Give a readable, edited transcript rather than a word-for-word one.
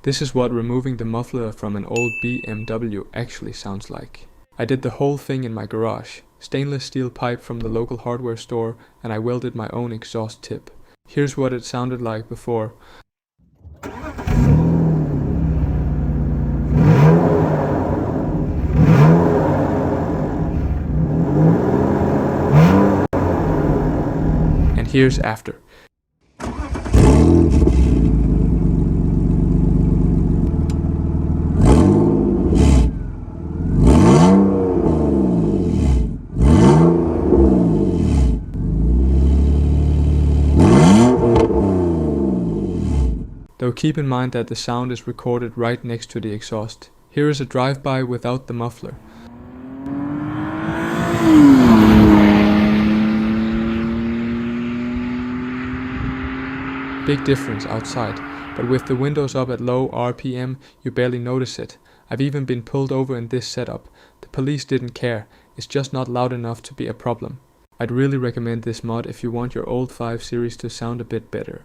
This is what removing the muffler from an old BMW actually sounds like. I did the whole thing in my garage. Stainless steel pipe from the local hardware store, and I welded my own exhaust tip. Here's what it sounded like before. And here's after. Though keep in mind that the sound is recorded right next to the exhaust. Here is a drive-by without the muffler. Big difference outside, but with the windows up at low RPM you barely notice it. I've even been pulled over in this setup. The police didn't care, it's just not loud enough to be a problem. I'd really recommend this mod if you want your old 5 Series to sound a bit better.